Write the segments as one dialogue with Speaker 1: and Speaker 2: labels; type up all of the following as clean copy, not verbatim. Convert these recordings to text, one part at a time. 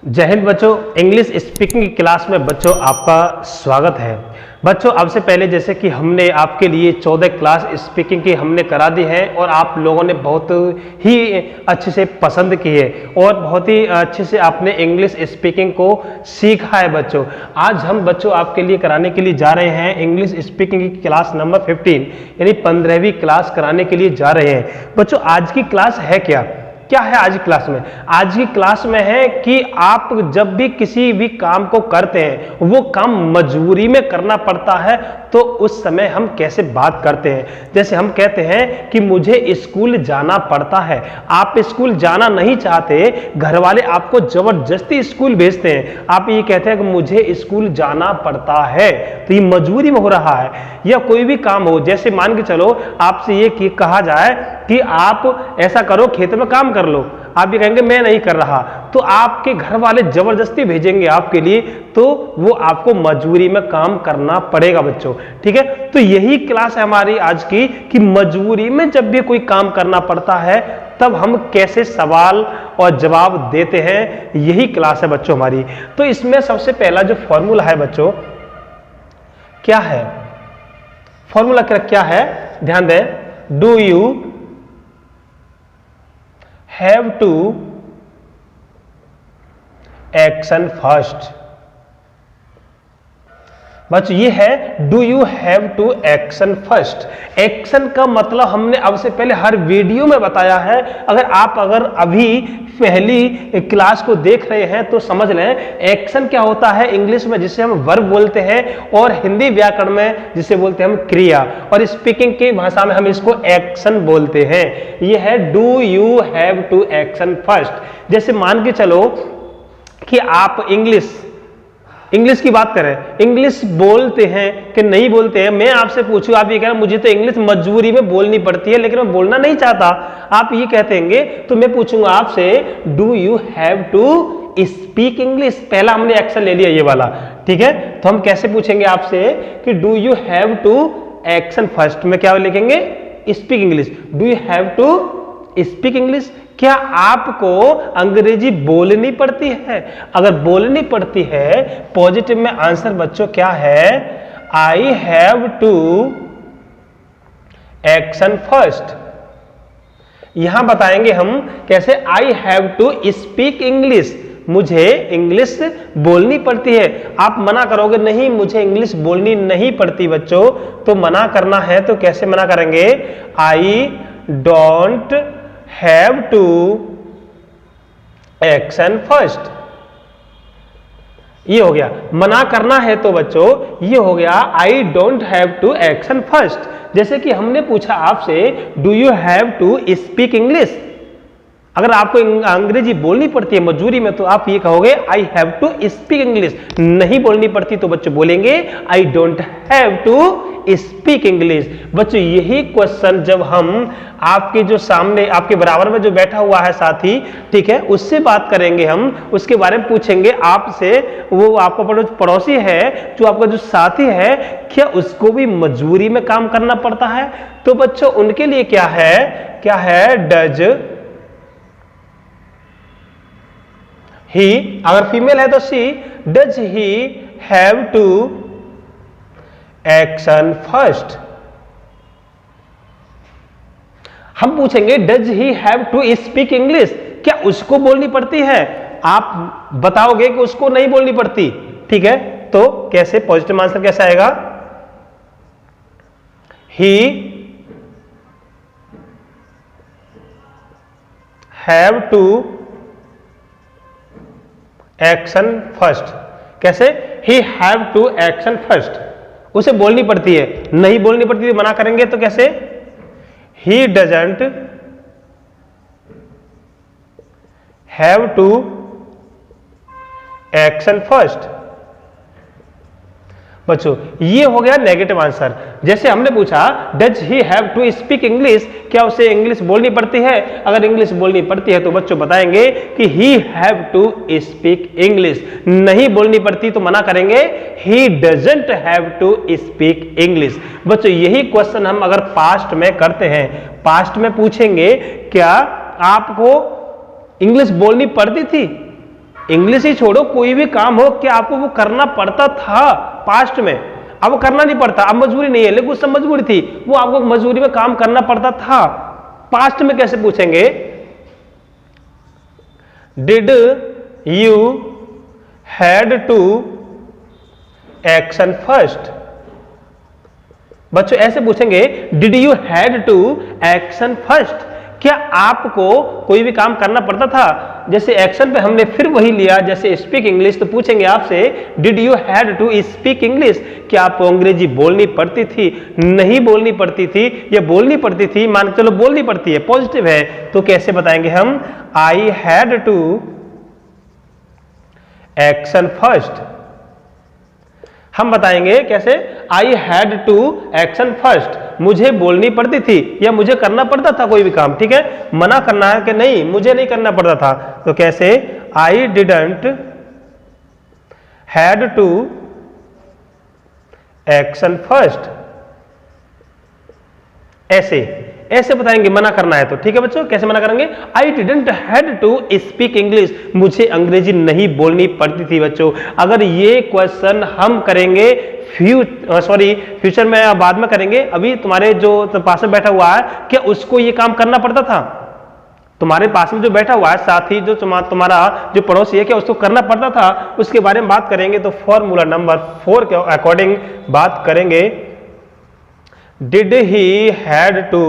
Speaker 1: जय हिंद बच्चों, English speaking की क्लास में बच्चों आपका स्वागत है। बच्चों अब से पहले जैसे कि हमने आपके लिए 14 क्लास स्पीकिंग की हमने करा दी है और आप लोगों ने बहुत ही अच्छे से पसंद की है और बहुत ही अच्छे से आपने इंग्लिश स्पीकिंग को सीखा है। बच्चों आज हम बच्चों आपके लिए कराने के लिए जा रहे हैं इंग्लिश स्पीकिंग की क्लास नंबर 15 यानी 15वीं क्लास कराने के लिए जा रहे हैं। बच्चों आज की क्लास है क्या है आज की क्लास में? आज की क्लास में है कि आप जब भी किसी भी काम को करते हैं वो काम मजबूरी में करना पड़ता है तो उस समय हम कैसे बात करते हैं। जैसे हम कहते हैं कि मुझे स्कूल जाना पड़ता है, आप स्कूल जाना नहीं चाहते, घर वाले आपको जबरदस्ती स्कूल भेजते हैं, आप ये कहते हैं कि मुझे स्कूल जाना पड़ता है, तो ये मजबूरी में हो रहा है। या कोई भी काम हो, जैसे मान के चलो आपसे ये कहा जाए कि आप ऐसा करो, खेत में काम कर लो, आप ये कहेंगे मैं नहीं कर रहा, तो आपके घर वाले जबरदस्ती भेजेंगे आपके लिए, तो वो आपको मजबूरी में काम करना पड़ेगा बच्चों। ठीक है, तो यही क्लास है हमारी आज की कि मजबूरी में जब भी कोई काम करना पड़ता है तब हम कैसे सवाल और जवाब देते हैं, यही क्लास है बच्चों हमारी। तो इसमें सबसे पहला जो फॉर्मूला है बच्चों, क्या है फॉर्मूला? क्या है ध्यान दें, do you have to action first। बच्चों ये है do you have to action first. Action का मतलब हमने अब से पहले हर वीडियो में बताया है। अगर अभी पहली क्लास को देख रहे हैं तो समझ लें एक्शन क्या होता है इंग्लिश में, जिसे हम वर्ब बोलते हैं, और हिंदी व्याकरण में जिसे बोलते हैं हम क्रिया, और स्पीकिंग की भाषा में हम इसको एक्शन बोलते हैं। ये है do you have to action first. जैसे मान के चलो कि आप इंग्लिश की बात करें, इंग्लिश बोलते हैं कि नहीं बोलते हैं। मैं आपसे पूछूं, आप ये कह रहे हैं मुझे तो इंग्लिश मजबूरी में बोलनी पड़ती है लेकिन मैं बोलना नहीं चाहता, आप ये कहते हैं तो मैं पूछूंगा आपसे do you have to speak English. पहला हमने एक्शन ले लिया ये वाला, ठीक है। तो हम कैसे पूछेंगे आपसे कि do you have to action first में क्या लिखेंगे? Speak English. Do you have to speak English. क्या आपको अंग्रेजी बोलनी पड़ती है? अगर बोलनी पड़ती है, पॉजिटिव में आंसर बच्चों क्या है? I have to action first. यहां बताएंगे हम कैसे I have to speak English. मुझे इंग्लिश बोलनी पड़ती है। आप मना करोगे नहीं मुझे इंग्लिश बोलनी नहीं पड़ती बच्चों, तो मना करना है तो कैसे मना करेंगे? I don't have to action first. ये हो गया मना करना है तो बच्चों ये हो गया I don't have to action first. जैसे कि हमने पूछा आपसे do you have to speak English. अगर आपको अंग्रेजी बोलनी पड़ती है मजबूरी में तो आप ये कहोगे I have to speak English. नहीं बोलनी पड़ती तो बच्चों बोलेंगे I don't have to speak English. बच्चों यही क्वेश्चन जब हम आपके जो सामने आपके बराबर में जो बैठा हुआ है साथी, ठीक है, उससे बात करेंगे, हम उसके बारे में पूछेंगे आपसे, वो आपका पड़ोसी है जो आपका जो साथी है, क्या उसको भी मजबूरी में काम करना पड़ता है? तो बच्चों उनके लिए क्या है डज ही, अगर फीमेल है तो she, does he have to action first. हम पूछेंगे does he have to speak English, क्या उसको बोलनी पड़ती है? आप बताओगे कि उसको नहीं बोलनी पड़ती, ठीक है। तो कैसे पॉजिटिव आंसर कैसे आएगा? He have to action first. कैसे? He have to action first. उसे बोलनी पड़ती है, नहीं बोलनी पड़ती तो मना करेंगे तो कैसे? He doesn't have to action first. बच्चों ये हो गया नेगेटिव आंसर। जैसे हमने पूछा does he have to speak English, क्या उसे इंग्लिश बोलनी पड़ती है? अगर इंग्लिश बोलनी पड़ती है तो बच्चों बताएंगे कि he have to speak English. नहीं बोलनी पड़ती तो मना करेंगे he doesn't have to speak English. बच्चों यही क्वेश्चन हम अगर पास्ट में करते हैं, पास्ट में पूछेंगे क्या आपको इंग्लिश बोलनी पड़ती थी? इंग्लिश ही छोड़ो, कोई भी काम हो क्या आपको वो करना पड़ता था पास्ट में, अब वो करना नहीं पड़ता, अब मजबूरी नहीं है, लेकिन उस समय मजबूरी थी, वो आपको मजबूरी में काम करना पड़ता था। पास्ट में कैसे पूछेंगे? Did you had to action first. बच्चों ऐसे पूछेंगे, did you had to action first, क्या आपको कोई भी काम करना पड़ता था? जैसे एक्शन पे हमने फिर वही लिया, जैसे स्पीक इंग्लिश, तो पूछेंगे आपसे did you had to speak English, क्या आपको अंग्रेजी बोलनी पड़ती थी, नहीं बोलनी पड़ती थी, या बोलनी पड़ती थी, मान के चलो बोलनी पड़ती है, पॉजिटिव है, तो कैसे बताएंगे हम? I had to action first. हम बताएंगे कैसे? I had to action first, मुझे बोलनी पड़ती थी या मुझे करना पड़ता था कोई भी काम, ठीक है, मना करना है कि नहीं, मुझे नहीं करना पड़ता था, तो कैसे? I didn't had to action first. ऐसे बताएंगे मना करना है तो, ठीक है बच्चों। कैसे मना करेंगे? I didn't had to speak English, मुझे अंग्रेजी नहीं बोलनी पड़ती थी बच्चों। अगर ये क्वेश्चन हम करेंगे फ्यूचर में, बाद में करेंगे, अभी तुम्हारे जो पास में बैठा हुआ है क्या उसको ये काम करना पड़ता था? तुम्हारे पास में जो बैठा हुआ है साथी, जो तुम्हारा जो पड़ोसी है, क्या उसको करना पड़ता था? उसके बारे में बात करेंगे। तो फॉर्मूला नंबर 4 के अकॉर्डिंग बात करेंगे। Did he had to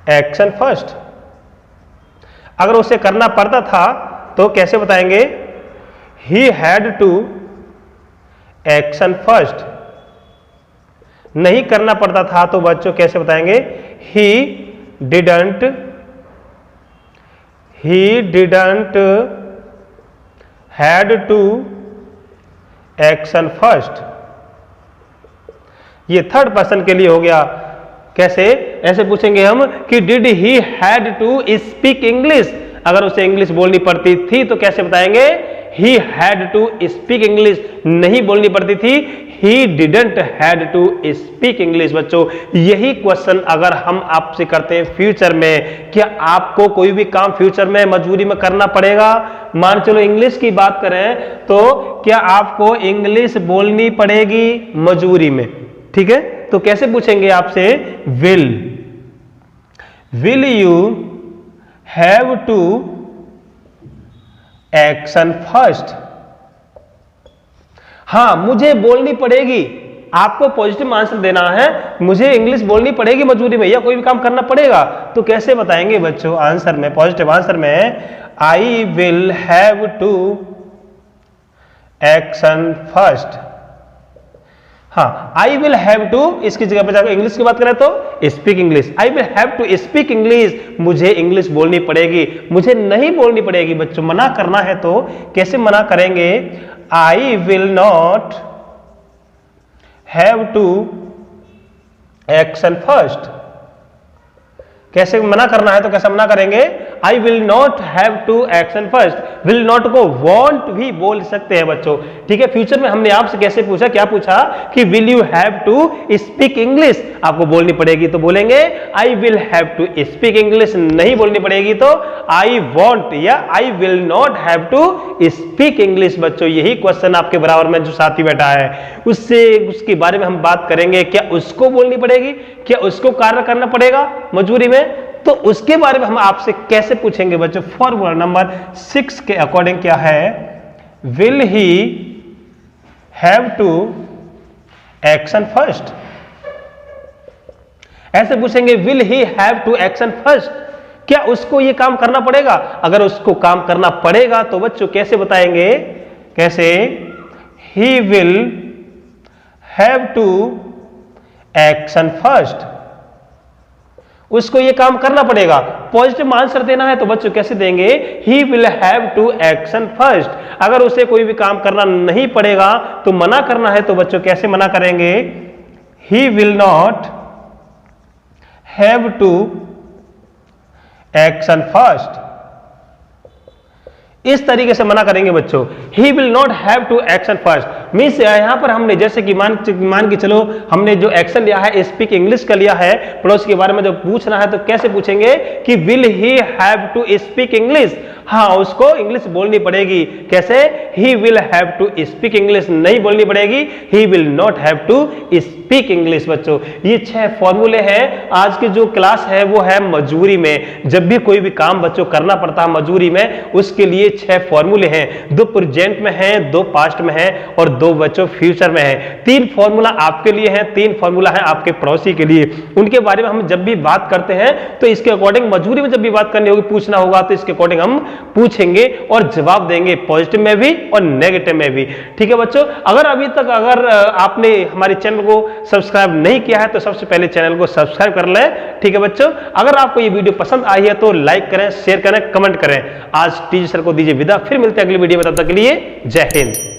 Speaker 1: action first, अगर उसे करना पड़ता था तो कैसे बताएंगे? He had to action first. नहीं करना पड़ता था तो बच्चों कैसे बताएंगे? He didn't had to action first. ये थर्ड पर्सन के लिए हो गया। कैसे? ऐसे पूछेंगे हम कि did he had to speak English, अगर उसे इंग्लिश बोलनी पड़ती थी तो कैसे बताएंगे? He had to speak English, नहीं बोलनी पड़ती थी, he didn't had to speak English. बच्चों यही क्वेश्चन अगर हम आपसे करते हैं फ्यूचर में, क्या आपको कोई भी काम फ्यूचर में मजबूरी में करना पड़ेगा? मान चलो इंग्लिश की बात करें तो क्या आपको इंग्लिश बोलनी पड़ेगी मजबूरी में, ठीक है? तो कैसे पूछेंगे आपसे? Will you have to action first. हां मुझे बोलनी पड़ेगी, आपको पॉजिटिव आंसर देना है, मुझे इंग्लिश बोलनी पड़ेगी मजबूरी में या कोई भी काम करना पड़ेगा, तो कैसे बताएंगे बच्चों? आंसर में, पॉजिटिव आंसर में, I will have to action first. हाँ, आई विल हैव टू, इसकी जगह पे जाकर इंग्लिश की बात करें तो speak English. I will have to speak English, मुझे इंग्लिश बोलनी पड़ेगी, मुझे नहीं बोलनी पड़ेगी। बच्चों मना करना है तो कैसे मना करेंगे? I will not have to action first. कैसे मना करना है तो कैसे मना करेंगे? I will not have to action first. Will not को वॉन्ट भी बोल सकते हैं बच्चों, ठीक है। फ्यूचर में हमने आपसे कैसे पूछा, क्या पूछा कि will you have to speak English, आपको बोलनी पड़ेगी तो बोलेंगे I will have to speak English, नहीं बोलनी पड़ेगी तो आई वॉन्ट या I will not have to speak English. बच्चों यही क्वेश्चन आपके बराबर में जो साथी बैठा है उसके बारे में हम बात करेंगे, क्या उसको बोलनी पड़ेगी, क्या उसको कार्य करना पड़ेगा मजबूरी में, तो उसके बारे में हम आपसे कैसे पूछेंगे बच्चों। फॉर्मूला नंबर 6 के अकॉर्डिंग क्या है? Will he have to action first. ऐसे पूछेंगे will he have to action first, क्या उसको ये काम करना पड़ेगा? अगर उसको काम करना पड़ेगा तो बच्चों कैसे बताएंगे? कैसे? He will have to action first, उसको ये काम करना पड़ेगा। पॉजिटिव आंसर देना है तो बच्चों कैसे देंगे? He will have to action first. अगर उसे कोई भी काम करना नहीं पड़ेगा तो मना करना है तो बच्चों कैसे मना करेंगे? He will not have to action first. इस तरीके से मना करेंगे बच्चों, he will not have to action first. Means यहाँ पर हमने जैसे कि मान के चलो हमने जो एक्शन लिया है स्पीक इंग्लिश का लिया है, पड़ोसी के बारे में जब पूछना है तो कैसे पूछेंगे कि will he have to speak English, हाँ उसको इंग्लिश बोलनी पड़ेगी। कैसे? He will have to speak English नहीं बोलनी पड़ेगी, he will not have to speak English. बच्चों ये 6 फॉर्मूले हैं। आज की जो क्लास है वो है मजबूरी में, जब भी कोई भी काम बच्चों करना पड़ता है मजबूरी में, उसके लिए 6 फॉर्मूले हैं। 2 प्रेजेंट में है, 2 पास्ट में है और 2 बच्चों फ्यूचर में है। 3 फॉर्मूला आपके लिए है, 3 फॉर्मूला है आपके पड़ोसी के लिए। उनके बारे में हम जब भी बात करते हैं तो इसके अकॉर्डिंग मजबूरी में जब भी बात करनी होगी, पूछना होगा तो इसके अकॉर्डिंग हम पूछेंगे और जवाब देंगे, पॉजिटिव में भी और नेगेटिव में भी। ठीक है बच्चों, अगर अभी तक आपने हमारे चैनल को सब्सक्राइब नहीं किया है तो सबसे पहले चैनल को सब्सक्राइब कर लें। ठीक है बच्चों, अगर आपको ये वीडियो पसंद आई है तो लाइक करें, शेयर करें, कमेंट करें। आज टीचर सर को दीजिए विदा, फिर मिलते हैं अगली वीडियो में, तब तक के लिए जय हिंद।